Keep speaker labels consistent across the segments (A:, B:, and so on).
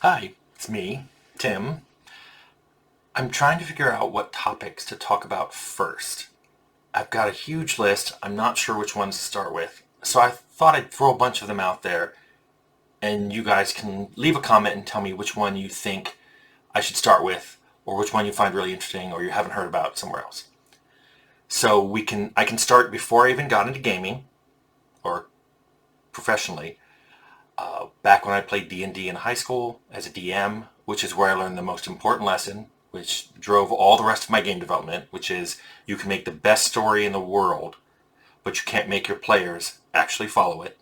A: Hi, it's me, Tim. I'm trying to figure out what topics to talk about first. I've got a huge list. I'm not sure which ones to start with. So I thought I'd throw a bunch of them out there and you guys can leave a comment and tell me which one you think I should start with or which one you find really interesting or you haven't heard about somewhere else. So I can start before I even got into gaming or professionally. Back when I played D&D in high school as a DM, which is where I learned the most important lesson, which drove all the rest of my game development, which is you can make the best story in the world, but you can't make your players actually follow it.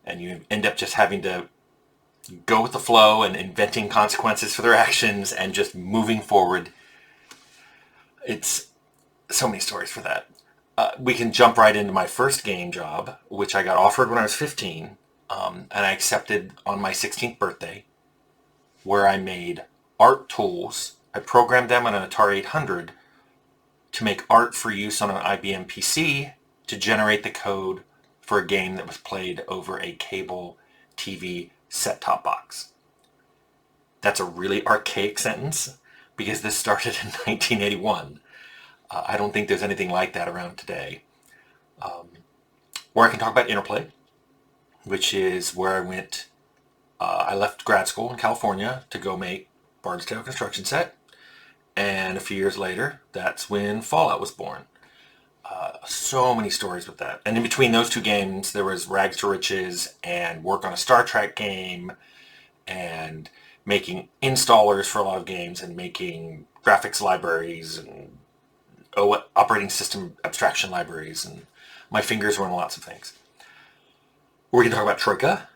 A: And you end up just having to go with the flow and inventing consequences for their actions and just moving forward. It's so many stories for that. We can jump right into my first game job, which I got offered when I was 15, and I accepted on my 16th birthday, where I made art tools. I programmed them on an Atari 800 to make art for use on an IBM PC to generate the code for a game that was played over a cable TV set-top box. That's a really archaic sentence because this started in 1981. I don't think there's anything like that around today. Or I can talk about Interplay, which is where I went. I left grad school in California to go make Bard's Tale construction set. And a few years later, that's when Fallout was born. So many stories with that. And in between those two games, there was Rags to Riches and work on a Star Trek game and making installers for a lot of games and making graphics libraries and operating system abstraction libraries. And my fingers were in lots of things. We're going to talk about Troika.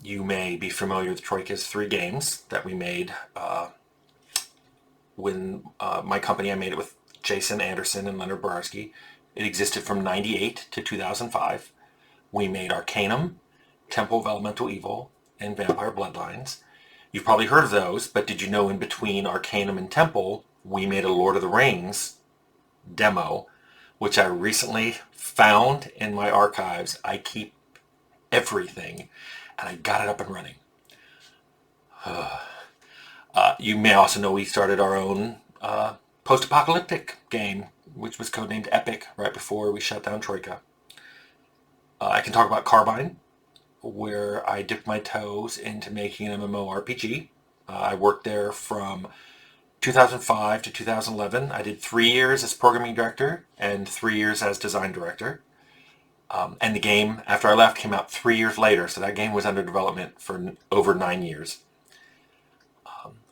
A: You may be familiar with Troika's three games that we made when my company, I made it with Jason Anderson and Leonard Borarsky. It existed from 98 to 2005. We made Arcanum, Temple of Elemental Evil, and Vampire Bloodlines. You've probably heard of those, but did you know in between Arcanum and Temple, we made a Lord of the Rings demo, which I recently found in my archives. I keep everything, and I got it up and running. You may also know we started our own post-apocalyptic game, which was codenamed Epic, right before we shut down Troika. I can talk about Carbine, where I dipped my toes into making an MMORPG. I worked there from 2005 to 2011. I did 3 years as programming director and 3 years as design director. And the game, after I left, came out 3 years later, so that game was under development for over 9 years.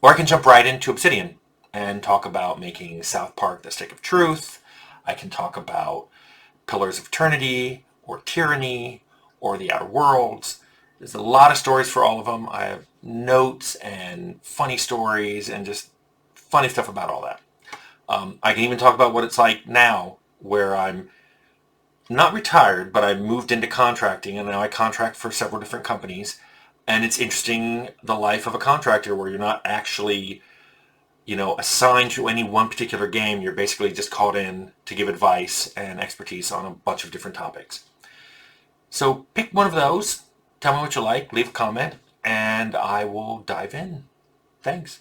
A: Or I can jump right into Obsidian and talk about making South Park: The Stick of Truth. I can talk about Pillars of Eternity, or Tyranny, or The Outer Worlds. There's a lot of stories for all of them. I have notes and funny stories and just funny stuff about all that. I can even talk about what it's like now, where I'm not retired, but I moved into contracting, and now I contract for several different companies. And it's interesting, the life of a contractor, where you're not actually, assigned to any one particular game. You're basically just called in to give advice and expertise on a bunch of different topics. So pick one of those, tell me what you like, leave a comment, and I will dive in. Thanks.